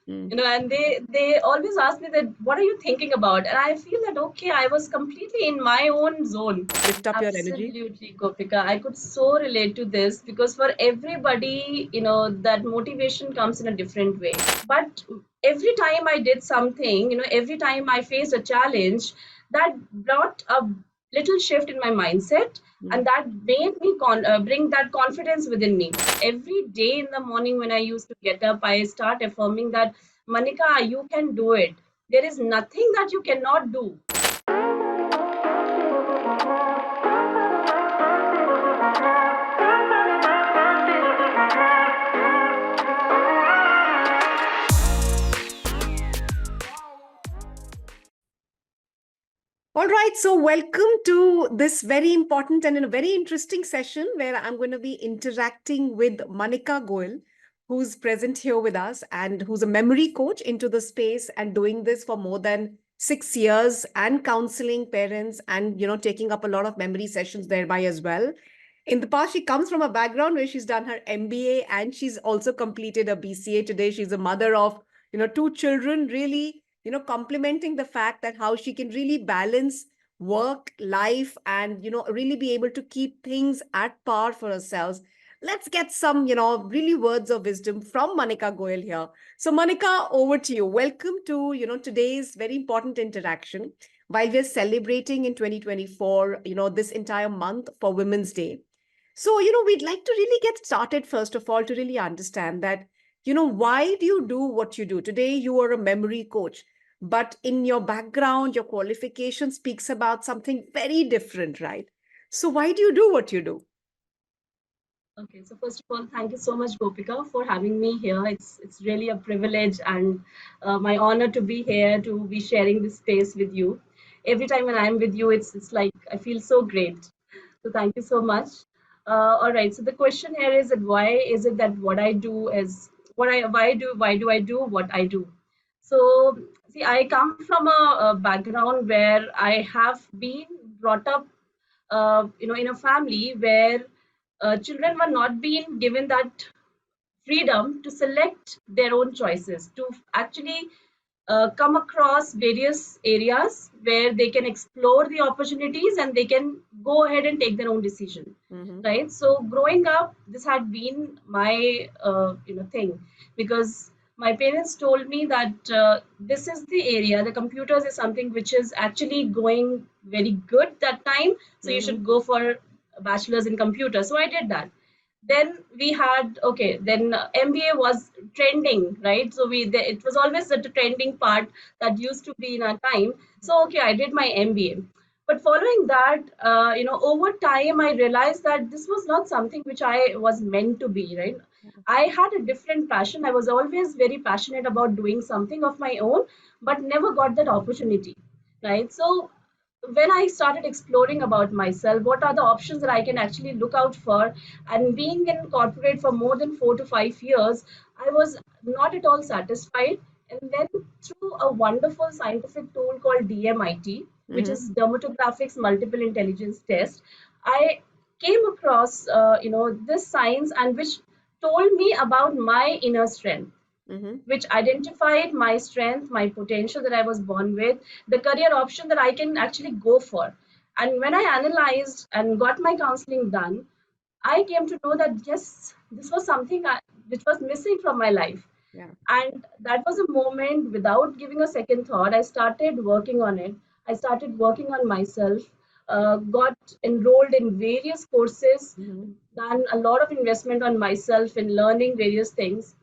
Mm. And they always ask me that, what are you thinking about? And I feel that, okay, I was completely in my own zone. Lift up your energy. Absolutely, Gopika. I could so relate to this because for everybody, that motivation comes in a different way. But every time I did something, every time I faced a challenge, that brought a little shift in my mindset, and Mm. that made me bring that confidence within me. Every day in the morning when I used to get up, I start affirming that, Manika, you can do it. There is nothing that you cannot do. All right, so welcome to this very important and in a very interesting session where I'm going to be interacting with Manika Goel, who's present here with us and who's a memory coach into the space and doing this for more than 6 years and counseling parents and taking up a lot of memory sessions thereby as well. In the past, she comes from a background where she's done her MBA and she's also completed a BCA. Today, she's a mother of two children, really complementing the fact that how she can really balance work life and really be able to keep things at par for herself. Let's get some really words of wisdom from Manika Goel here. So Manika, over to you. Welcome to today's very important interaction while we're celebrating in 2024 this entire month for Women's Day. So, we'd like to really get started, first of all, to really understand that, why do you do what you do? Today, you are a memory coach, but in your background, your qualification speaks about something very different, right? So, why do you do what you do? Okay, so first of all, thank you so much, Gopika, for having me here. It's really a privilege and my honor to be here to be sharing this space with you. Every time when I'm with you, it's like I feel so great. So thank you so much. All right. So the question here is that why is it that what I do is what I why do I do what I do? So see, I come from a background where I have been brought up, in a family where children were not being given that freedom to select their own choices, to actually come across various areas where they can explore the opportunities and they can go ahead and take their own decision, Mm-hmm. right? So growing up, this had been my thing, because my parents told me that this is the area, the computers is something which is actually going very good that time, so you should Mm-hmm. go for a bachelor's in computer. So I did that. Then we had, okay, then MBA was trending, right? So it was always the trending part that used to be in our time. So okay, I did my MBA. But following that, over time I realized that this was not something which I was meant to be, right? I had a different passion. I was always very passionate about doing something of my own, but never got that opportunity, right? So when I started exploring about myself, what are the options that I can actually look out for, and being in corporate for more than 4 to 5 years, I was not at all satisfied. And then through a wonderful scientific tool called DMIT, which Mm-hmm. is Dermatographics Multiple Intelligence Test, I came across, this science, and which told me about my inner strength, Mm-hmm. which identified my strength, my potential that I was born with, the career option that I can actually go for. And when I analyzed and got my counseling done, I came to know that yes, this was something which was missing from my life. Yeah. And that was a moment, without giving a second thought, I started working on it. I started working on myself, got enrolled in various courses, Mm-hmm. done a lot of investment on myself in learning various things.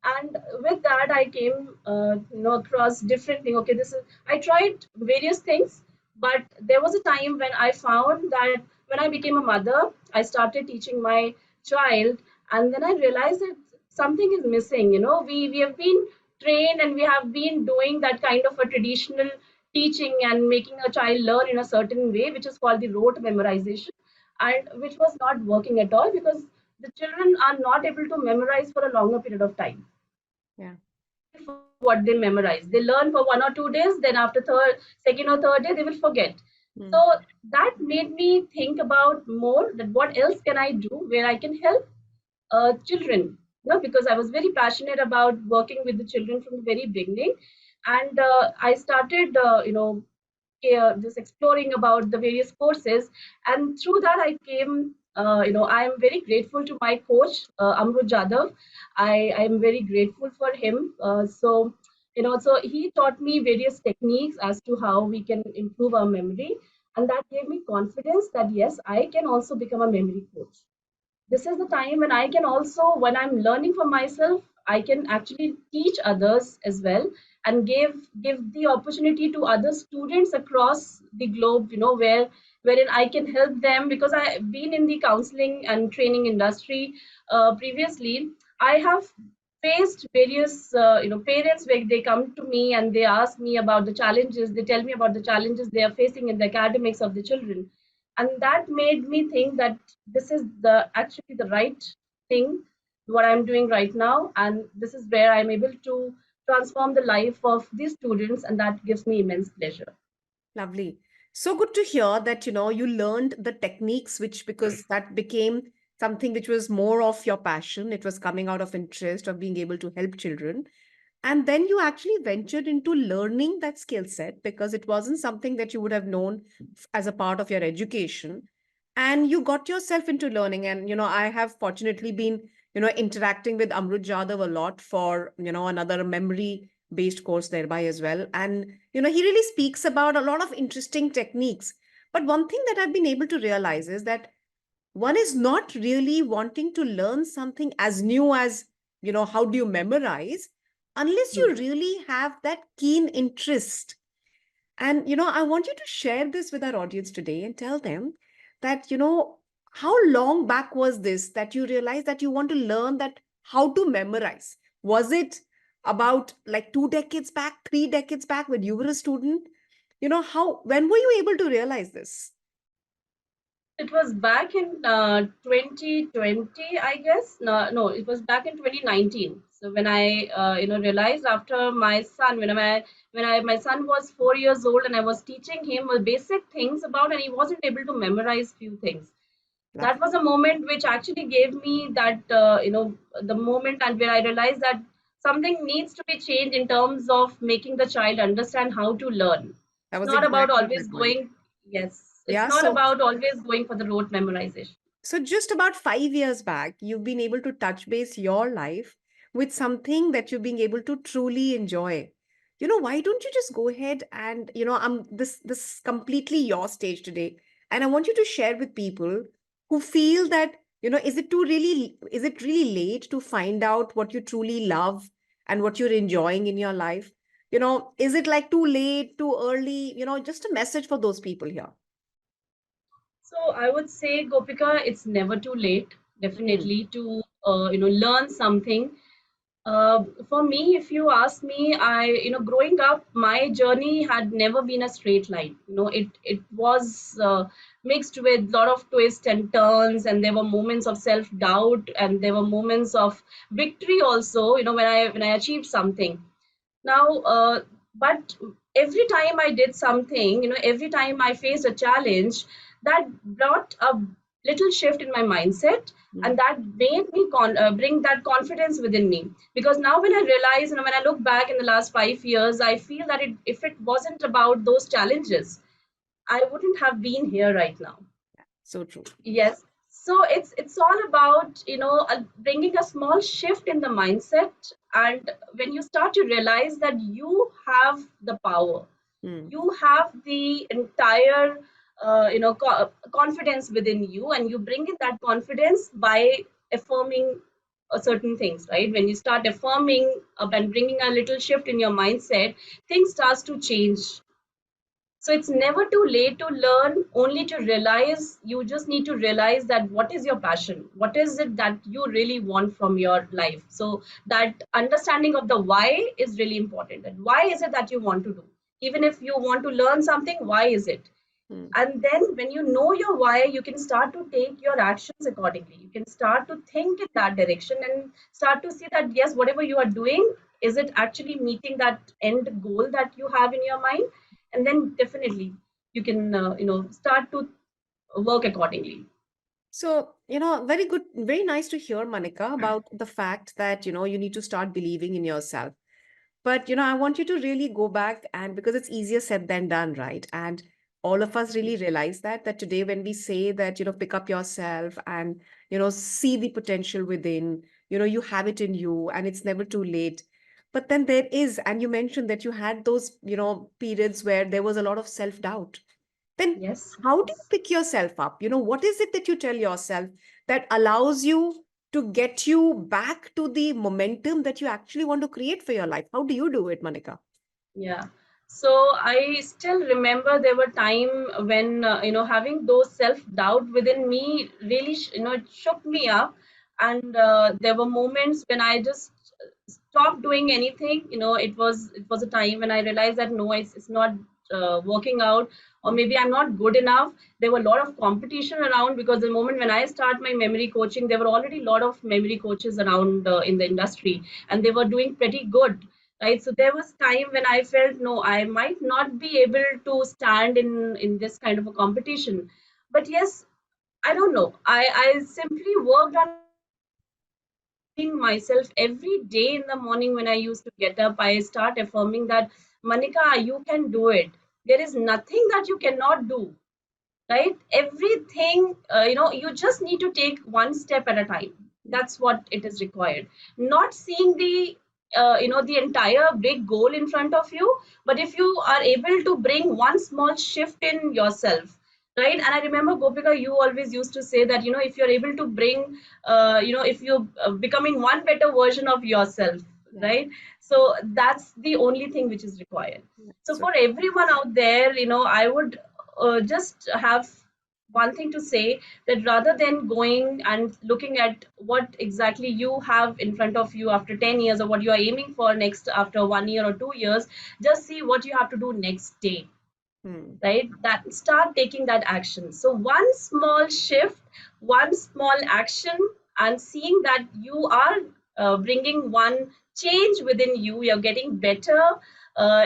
And with that I came across different thing. Okay, this is, I tried various things, but there was a time when I found that when I became a mother, I started teaching my child, and then I realized that something is missing. We have been trained and we have been doing that kind of a traditional teaching and making a child learn in a certain way, which is called the rote memorization, and which was not working at all, because the children are not able to memorize for a longer period of time. Yeah. For what they memorize, they learn for 1 or 2 days, then after second or third day they will forget. Mm. So that made me think about more, that what else can I do where I can help children. because I was very passionate about working with the children from the very beginning. And I started, just exploring about the various courses. And through that, I came, I am very grateful to my coach, Amrut Jadhav. I am very grateful for him. So he taught me various techniques as to how we can improve our memory. And that gave me confidence that yes, I can also become a memory coach. This is the time when I can also, when I'm learning for myself, I can actually teach others as well, and give the opportunity to other students across the globe, wherein I can help them, because I've been in the counseling and training industry previously. I have faced various parents where they come to me and they ask me about the challenges, they tell me about the challenges they are facing in the academics of the children. And that made me think that this is the actually the right thing what I'm doing right now, and this is where I'm able to transform the life of these students, and that gives me immense pleasure. Lovely. So good to hear that, you learned the techniques, which because that became something which was more of your passion. It was coming out of interest of being able to help children. And then you actually ventured into learning that skill set because it wasn't something that you would have known as a part of your education. And you got yourself into learning. And, I have fortunately been, interacting with Amrut Jadhav a lot for, another memory based course thereby as well. And, he really speaks about a lot of interesting techniques. But one thing that I've been able to realize is that one is not really wanting to learn something as new as, how do you memorize, unless Hmm. you really have that keen interest. And, I want you to share this with our audience today and tell them that, how long back was this that you realized that you want to learn that how to memorize? Was it about like 2 decades back, 3 decades back when you were a student? When were you able to realize this? It was back in 2020, I guess. No, it was back in 2019. So when I, realized after my son, my son was 4 years old, and I was teaching him basic things about, and he wasn't able to memorize few things. That Lovely. was a moment which actually gave me that, the moment, and where I realized that something needs to be changed in terms of making the child understand how to learn. That It's was not about exactly my always point. going, yes, it's Yeah. not So about always going for the rote memorization. just about 5 years back, you've been able to touch base your life with something that you're being able to truly enjoy. Why don't you just go ahead and, this completely your stage today. And I want you to share with people who feel that, is it really late to find out what you truly love and what you're enjoying in your life? Is it like too late, too early? Just a message for those people here. So I would say, Gopika, it's never too late, Mm, definitely, to learn something. For me, if you ask me, growing up, my journey had never been a straight line. It was mixed with a lot of twists and turns, and there were moments of self doubt, and there were moments of victory also. When I achieved something. Now, but every time I did something, every time I faced a challenge, that brought a little shift in my mindset, and mm. that made me bring that confidence within me. Because now, when I realize, when I look back in the last 5 years, I feel that if it wasn't about those challenges, I wouldn't have been here right now. So true. Yes. So it's all about bringing a small shift in the mindset, and when you start to realize that you have the power, Mm. you have the entire confidence within you, and you bring in that confidence by affirming certain things, right? When you start affirming and bringing a little shift in your mindset, things starts to change. So it's never too late to learn, only to realize, you just need to realize that what is your passion? What is it that you really want from your life? So that understanding of the why is really important. That why is it that you want to do? Even if you want to learn something, why is it? Mm. And then when you know your why, you can start to take your actions accordingly. You can start to think in that direction and start to see that yes, whatever you are doing, is it actually meeting that end goal that you have in your mind? And then definitely you can start to work accordingly. So, very good, very nice to hear, Manika, about the fact that, you need to start believing in yourself. But, I want you to really go back, and because it's easier said than done, right? And all of us really realize that today when we say that, pick up yourself and, see the potential within, you have it in you and it's never too late. But then there is, and you mentioned that you had those, periods where there was a lot of self-doubt. Then Yes, how do you yes. pick yourself up? What is it that you tell yourself that allows you to get you back to the momentum that you actually want to create for your life? How do you do it, Manika? Yeah. So I still remember there were time when having those self doubt within me really it shook me up, and there were moments when I just stopped doing anything. It was a time when I realized that no, it's not working out, or maybe I'm not good enough. There were a lot of competition around, because the moment when I start my memory coaching, there were already a lot of memory coaches around in the industry, and they were doing pretty good, right? So there was time when I felt no, I might not be able to stand in this kind of a competition. But yes, I don't know, I simply worked on affirming myself every day. In the morning when I used to get up, I start affirming that, Manika, you can do it. There is nothing that you cannot do, right? Everything, you just need to take one step at a time. That's what it is required. Not seeing the entire big goal in front of you, but if you are able to bring one small shift in yourself, right? And I remember, Gopika, you always used to say that, if you're able to bring, if you're becoming one better version of yourself, Yeah, right? So that's the only thing which is required. So that's right. for everyone out there, I would just have one thing to say, that rather than going and looking at what exactly you have in front of you after 10 years, or what you are aiming for next after 1 year or 2 years, just see what you have to do next day, Hmm. right? That start taking that action. So one small shift, one small action, and seeing that you are bringing one change within you, you're getting better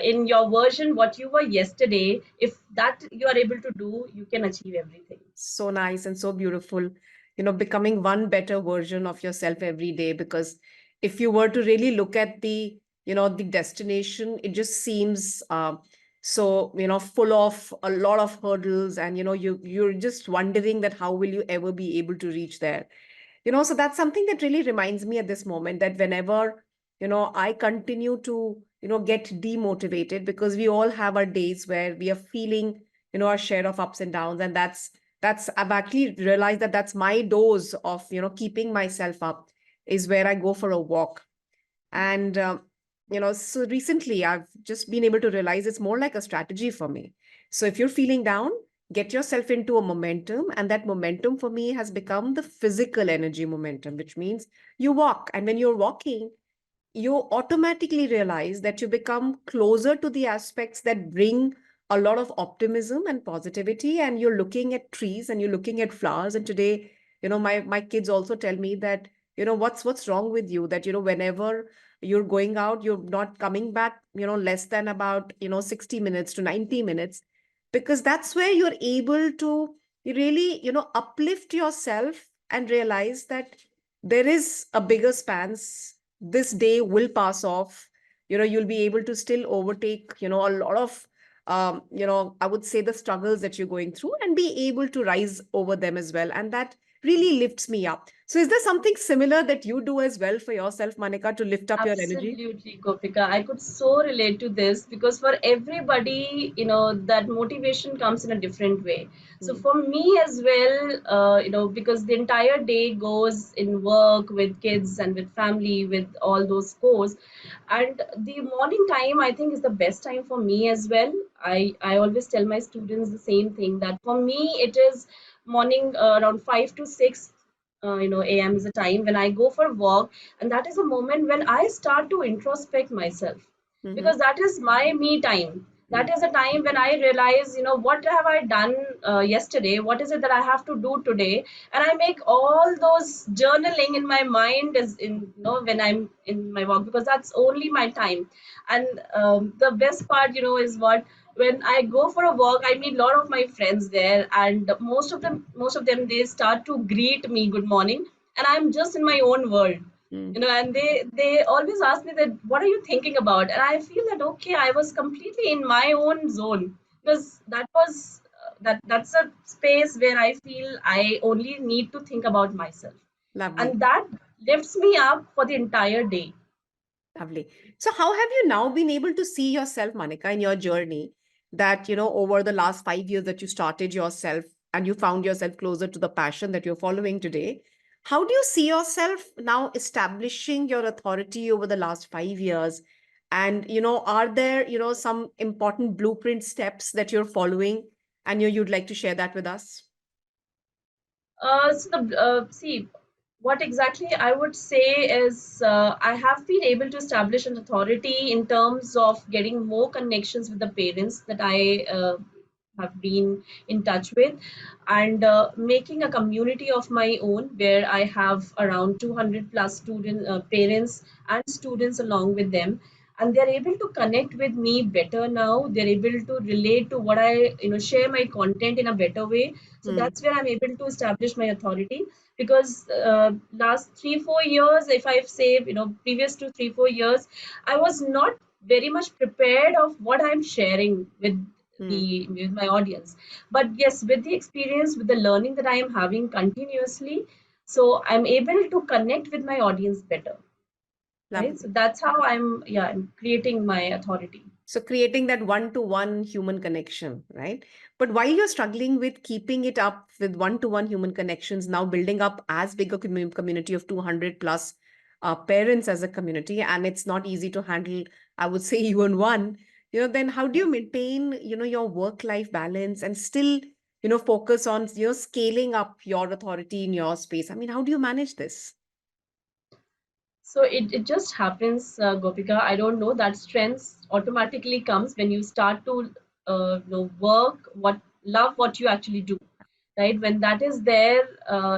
in your version what you were yesterday. If that you are able to do, you can achieve everything. So nice and so beautiful, becoming one better version of yourself every day. Because if you were to really look at the destination, it just seems so, full of a lot of hurdles, and, you're just wondering that how will you ever be able to reach there. So that's something that really reminds me at this moment that whenever, I continue to, get demotivated, because we all have our days where we are feeling, our share of ups and downs. And that's I've actually realized that that's my dose of, keeping myself up, is where I go for a walk. And, so recently I've just been able to realize it's more like a strategy for me. So if you're feeling down, get yourself into a momentum. And that momentum for me has become the physical energy momentum, which means you walk. And when you're walking, you automatically realize that you become closer to the aspects that bring a lot of optimism and positivity. And you're looking at trees and you're looking at flowers. And today, my kids also tell me that, what's wrong with you, that, whenever you're going out, you're not coming back, less than about, 60 minutes to 90 minutes, because that's where you're able to really, uplift yourself and realize that there is a bigger spans. This day will pass off. You'll be able to still overtake, a lot of, I would say, the struggles that you're going through, and be able to rise over them as well. And that really lifts me up. So is there something similar that you do as well for yourself, Manika, to lift up your energy? Absolutely, Gopika. I could so relate to this, because for everybody, that motivation comes in a different way. So Hmm. for me as well, because the entire day goes in work with kids and with family, with all those chores, and the morning time I think is the best time for me as well. I always tell my students the same thing, that for me it is morning around 5 to 6 a.m. is the time when I go for walk, and that is a moment when I start to introspect myself, Mm-hmm. because that is my me time. That is a time when I realize, what have I done yesterday, what is it that I have to do today, and I make all those journaling in my mind as in, when I'm in my work, because that's only my time. And the best part, is what, when I go for a walk, I meet a lot of my friends there, and most of them they start to greet me good morning, and I'm just in my own world, Mm. and they always ask me that, what are you thinking about? And I feel that, okay, I was completely in my own zone, because that was that's a space where I feel I only need to think about myself, Lovely. and that lifts me up for the entire day. Lovely. So, how have you now been able to see yourself, Manika, in your journey that, over the last 5 years that you started yourself and you found yourself closer to the passion that you're following today? How do you see yourself now establishing your authority over the last 5 years? And, are there, some important blueprint steps that you're following and you'd like to share that with us? See, what exactly I would say is, I have been able to establish an authority in terms of getting more connections with the parents that I have been in touch with, and making a community of my own where I have around 200 plus parents and students along with them, and they're able to connect with me better now. They're able to relate to what I, share my content in a better way. So Hmm. that's where I'm able to establish my authority, because last 3 4 years, if I've say, previous to 3 4 years, I was not very much prepared of what I'm sharing with Hmm. with my audience. But yes, with the experience, with the learning that I am having continuously, so I'm able to connect with my audience better, right? So Lovely. that's how I'm creating my authority. So creating that one-to-one human connection, right? But while you're struggling with keeping it up with one-to-one human connections, now building up as big a community of 200 plus parents as a community, and it's not easy to handle, I would say, even one, then how do you Yes. maintain, your work-life balance and still, focus on, scaling up your authority in your space? I mean, how do you manage this? So it just happens, Gopika. I don't know, that strength automatically comes when you start to work, love what you actually do, right? When that is there,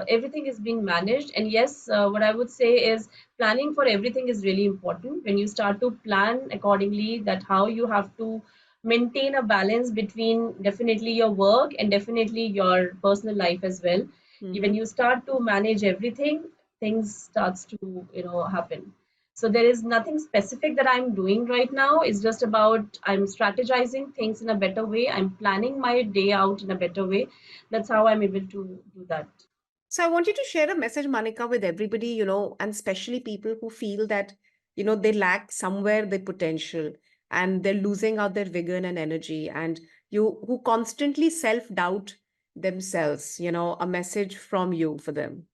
everything is being managed. And yes, what I would say is, planning for everything is really important. When you start to plan accordingly, that how you have to maintain a balance between definitely your work and definitely your personal life as well. When Mm-hmm. you start to manage everything, things starts to happen. So there is nothing specific that I'm doing right now. It's just about, I'm strategizing things in a better way, I'm planning my day out in a better way. That's how I'm able to do that. So I want you to share a message, Manika, with everybody, and especially people who feel that, they lack somewhere the potential and they're losing out their vigor and energy, and you who constantly self-doubt themselves, a message from you for them.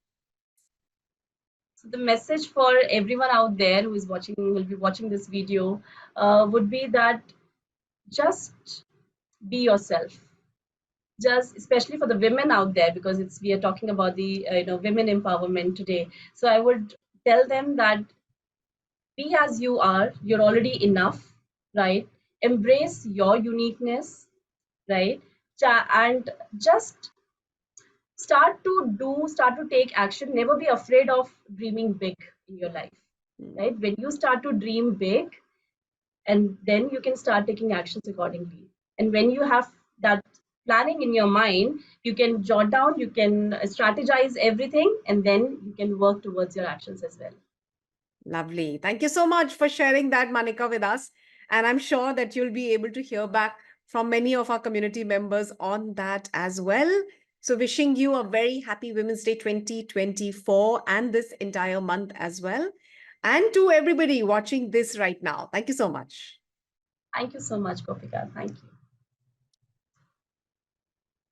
So the message for everyone out there who is watching, will be watching this video, would be that, just be yourself. Just especially for the women out there, because it's we are talking about the women empowerment today. So I would tell them that, be as you are, you're already enough, right? Embrace your uniqueness, right? And just start to take action. Never be afraid of dreaming big in your life, Mm. right? When you start to dream big, and then you can start taking actions accordingly. And when you have that planning in your mind, you can jot down, you can strategize everything, and then you can work towards your actions as well. Lovely. Thank you so much for sharing that, Manika, with us. And I'm sure that you'll be able to hear back from many of our community members on that as well. So, wishing you a very happy Women's Day 2024 and this entire month as well. And to everybody watching this right now, thank you so much. Thank you so much, Gopika. Thank you.